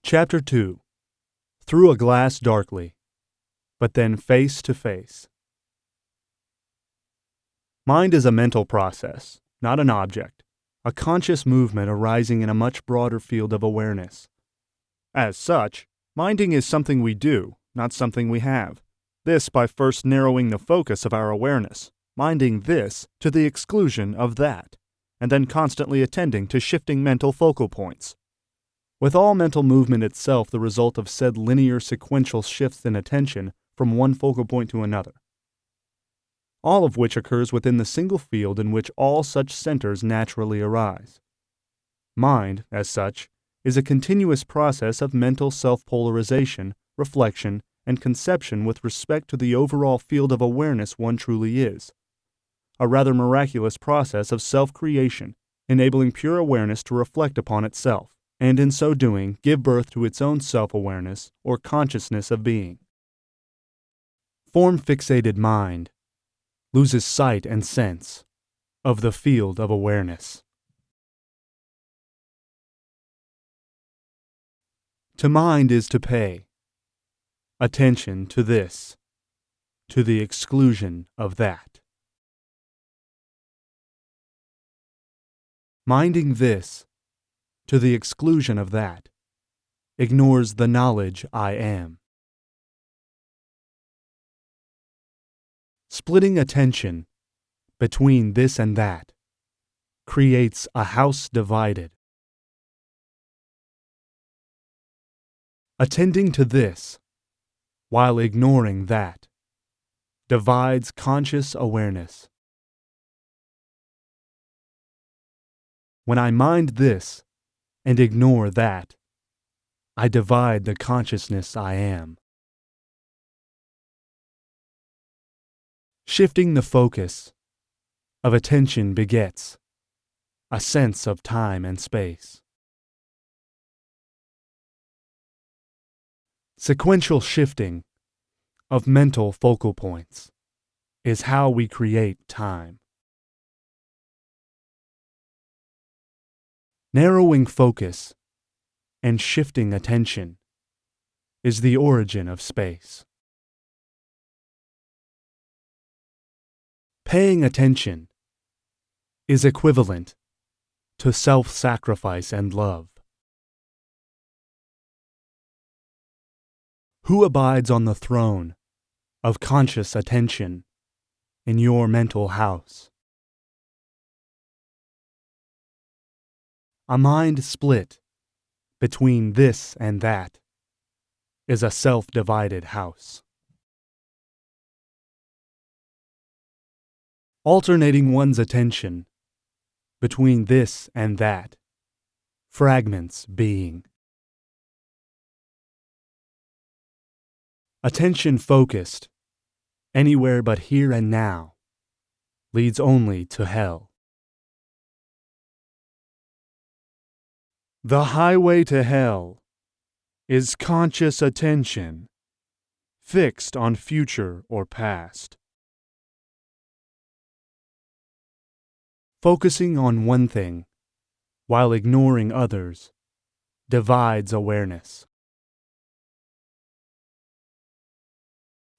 Chapter 2. Through a Glass Darkly, but then Face to Face. Mind is a mental process, not an object, a conscious movement arising in a much broader field of awareness. As such, minding is something we do, not something we have. This by first narrowing the focus of our awareness, minding this to the exclusion of that, and then constantly attending to shifting mental focal points. With all mental movement itself the result of said linear sequential shifts in attention from one focal point to another, all of which occurs within the single field in which all such centers naturally arise. Mind, as such, is a continuous process of mental self-polarization, reflection, and conception with respect to the overall field of awareness one truly is. A rather miraculous process of self-creation, enabling pure awareness to reflect upon itself, and in so doing give birth to its own self-awareness or consciousness of being. Form-fixated mind loses sight and sense of the field of awareness. To mind is to pay attention to this, to the exclusion of that. Minding this, to the exclusion of that, ignores the knowledge I am. Splitting attention between this and that creates a house divided. Attending to this, while ignoring that, divides conscious awareness. When I mind this and ignore that, I divide the consciousness I am. Shifting the focus of attention begets a sense of time and space. Sequential shifting of mental focal points is how we create time. Narrowing focus and shifting attention is the origin of space. Paying attention is equivalent to self-sacrifice and love. Who abides on the throne of conscious attention in your mental house? A mind split between this and that is a self-divided house. Alternating one's attention between this and that fragments being. Attention focused anywhere but here and now leads only to hell. The highway to hell is conscious attention fixed on future or past. Focusing on one thing while ignoring others divides awareness.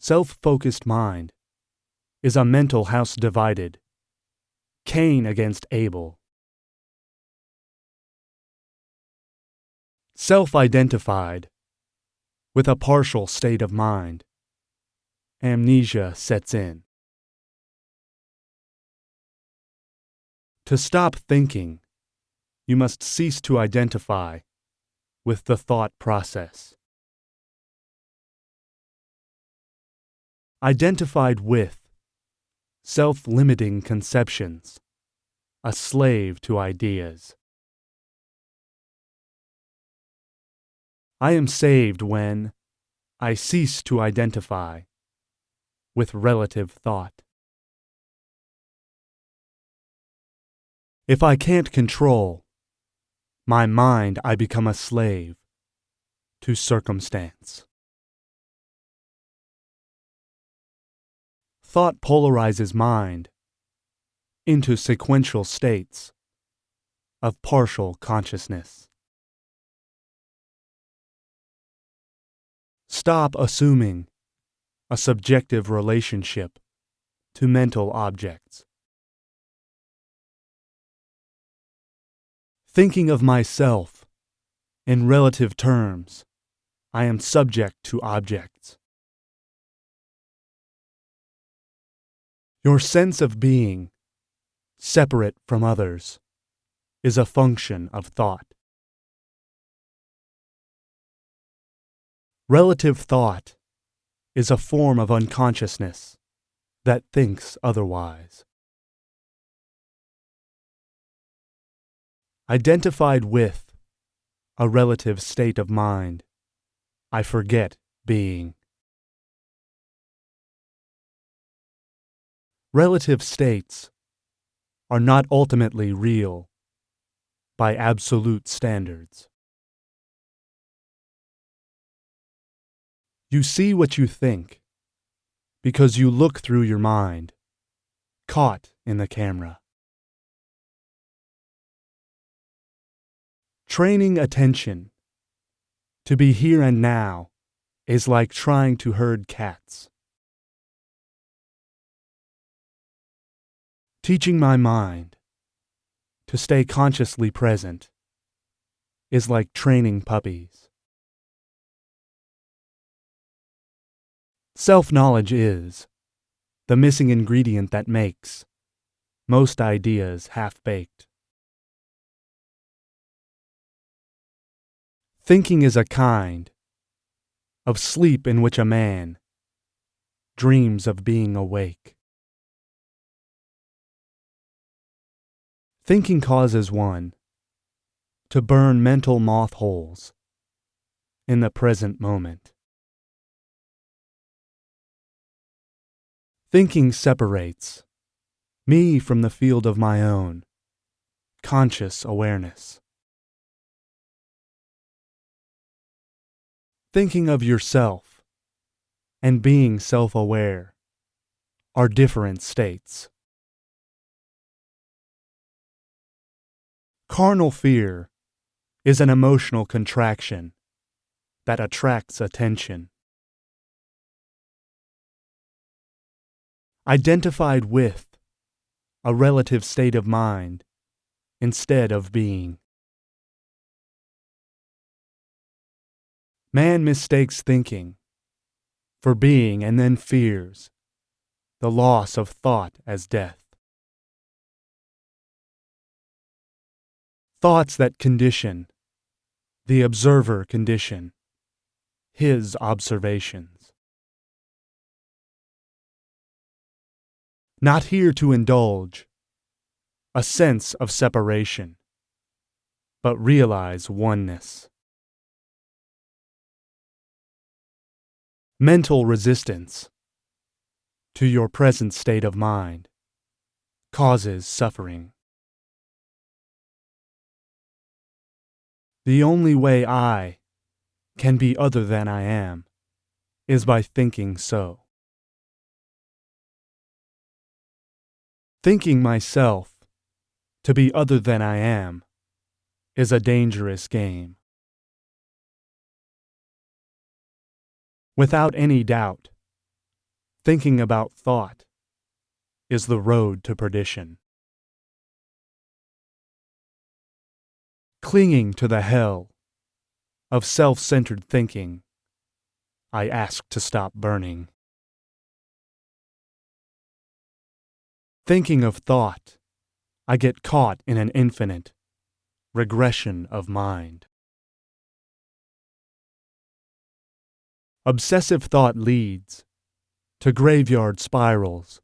Self-focused mind is a mental house divided, Cain against Abel. Self-identified with a partial state of mind, amnesia sets in. To stop thinking, you must cease to identify with the thought process. Identified with self-limiting conceptions, a slave to ideas. I am saved when I cease to identify with relative thought. If I can't control my mind, I become a slave to circumstance. Thought polarizes mind into sequential states of partial consciousness. stop assuming a subjective relationship to mental objects. Thinking of myself in relative terms, I am subject to objects. Your sense of being, separate from others, is a function of thought. Relative thought is a form of unconsciousness that thinks otherwise. Identified with a relative state of mind, I forget being. Relative states are not ultimately real by absolute standards. You see what you think because you look through your mind, caught in the camera. Training attention to be here and now is like trying to herd cats. Teaching my mind to stay consciously present is like training puppies. Self-knowledge is the missing ingredient that makes most ideas half-baked. Thinking is a kind of sleep in which a man dreams of being awake. Thinking causes one to burn mental moth holes in the present moment. Thinking separates me from the field of my own conscious awareness. Thinking of yourself and being self-aware are different states. Carnal fear is an emotional contraction that attracts attention. Identified with a relative state of mind instead of being. Man mistakes thinking for being and then fears the loss of thought as death. Thoughts that condition the observer condition his observations. Not here to indulge a sense of separation, but realize oneness. Mental resistance to your present state of mind causes suffering. The only way I can be other than I am is by thinking so. Thinking myself to be other than I am is a dangerous game. Without any doubt, thinking about thought is the road to perdition. Clinging to the hell of self-centered thinking, I ask to stop burning. Thinking of thought, I get caught in an infinite regression of mind. Obsessive thought leads to graveyard spirals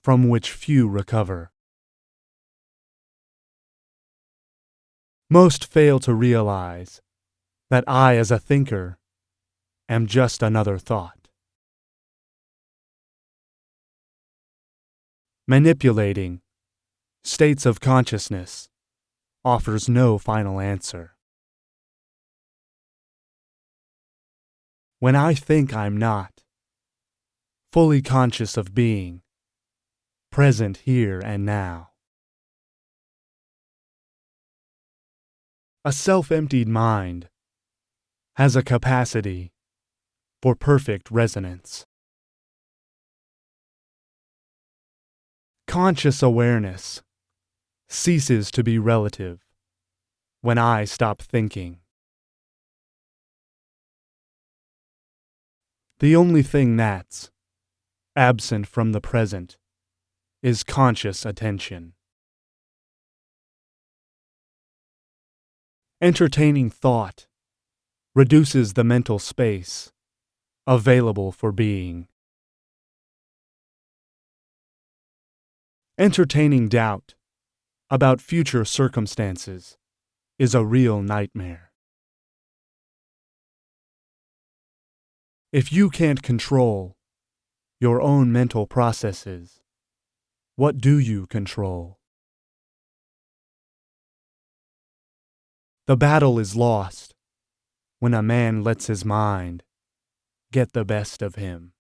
from which few recover. Most fail to realize that I, as a thinker, am just another thought. Manipulating states of consciousness offers no final answer. When I think I'm not fully conscious of being present here and now, a self-emptied mind has a capacity for perfect resonance. Conscious awareness ceases to be relative when I stop thinking. The only thing that's absent from the present is conscious attention. Entertaining thought reduces the mental space available for being. Entertaining doubt about future circumstances is a real nightmare. If you can't control your own mental processes, what do you control? The battle is lost when a man lets his mind get the best of him.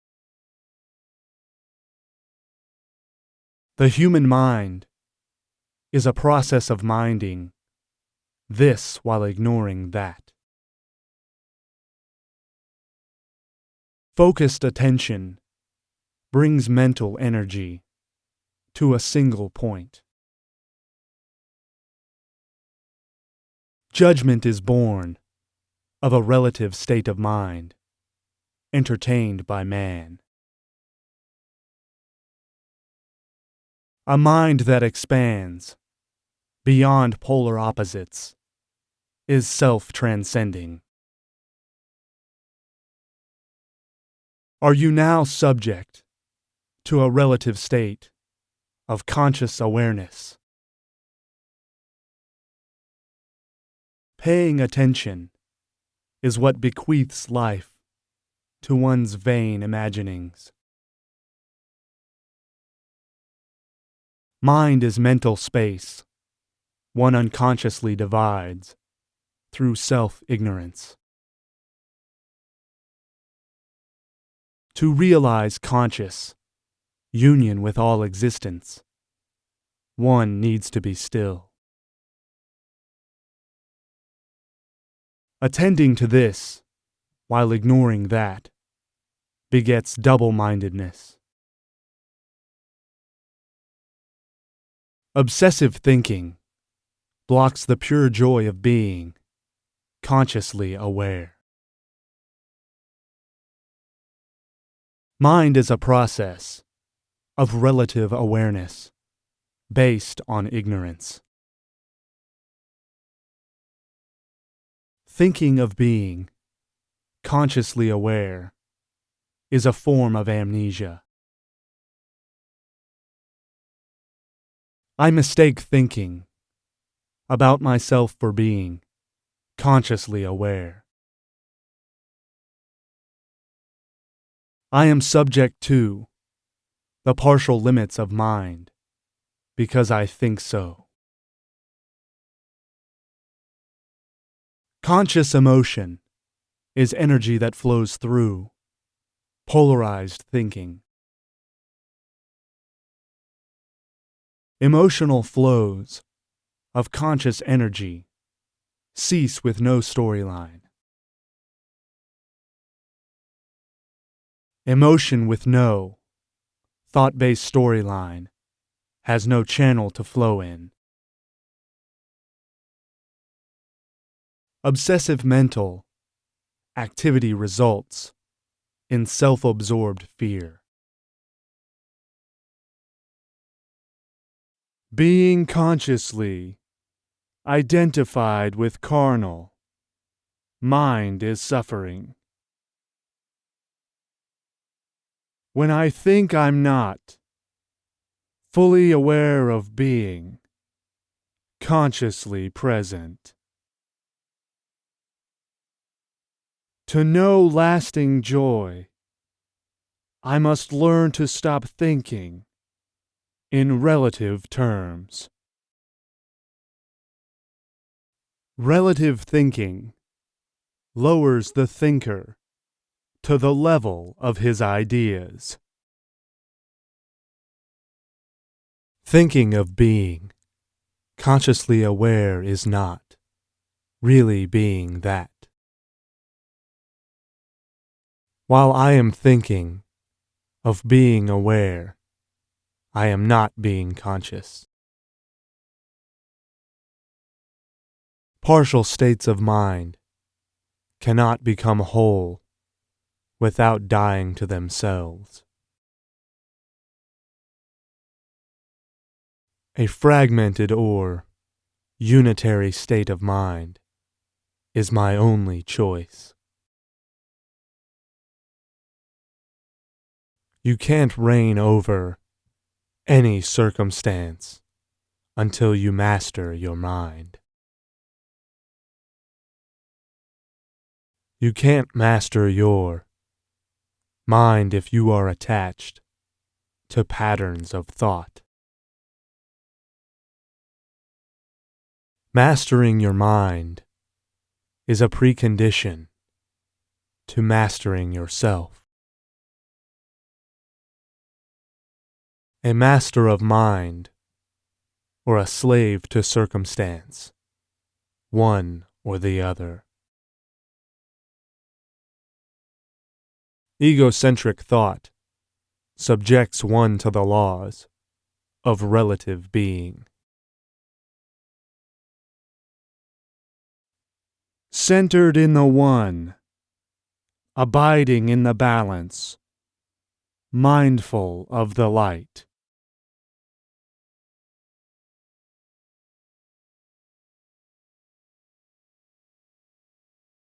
The human mind is a process of minding this while ignoring that. Focused attention brings mental energy to a single point. Judgment is born of a relative state of mind entertained by man. A mind that expands beyond polar opposites is self-transcending. Are you now subject to a relative state of conscious awareness? Paying attention is what bequeaths life to one's vain imaginings. Mind is mental space one unconsciously divides through self-ignorance. To realize conscious union with all existence, one needs to be still. Attending to this while ignoring that begets double-mindedness. Obsessive thinking blocks the pure joy of being consciously aware. Mind is a process of relative awareness based on ignorance. Thinking of being consciously aware is a form of amnesia. I mistake thinking about myself for being consciously aware. I am subject to the partial limits of mind because I think so. Conscious emotion is energy that flows through polarized thinking. Emotional flows of conscious energy cease with no storyline. Emotion with no thought-based storyline has no channel to flow in. Obsessive mental activity results in self-absorbed fear. Being consciously identified with carnal, mind is suffering. When I think I'm not fully aware of being consciously present. To know lasting joy, I must learn to stop thinking in relative terms. Relative thinking lowers the thinker to the level of his ideas. Thinking of being consciously aware is not really being that. While I am thinking of being aware, I am not being conscious. Partial states of mind cannot become whole without dying to themselves. A fragmented or unitary state of mind is my only choice. You can't reign over any circumstance until you master your mind. You can't master your mind if you are attached to patterns of thought. Mastering your mind is a precondition to mastering yourself. A master of mind or a slave to circumstance, one or the other. Egocentric thought subjects one to the laws of relative being. Centered in the one, abiding in the balance, mindful of the light.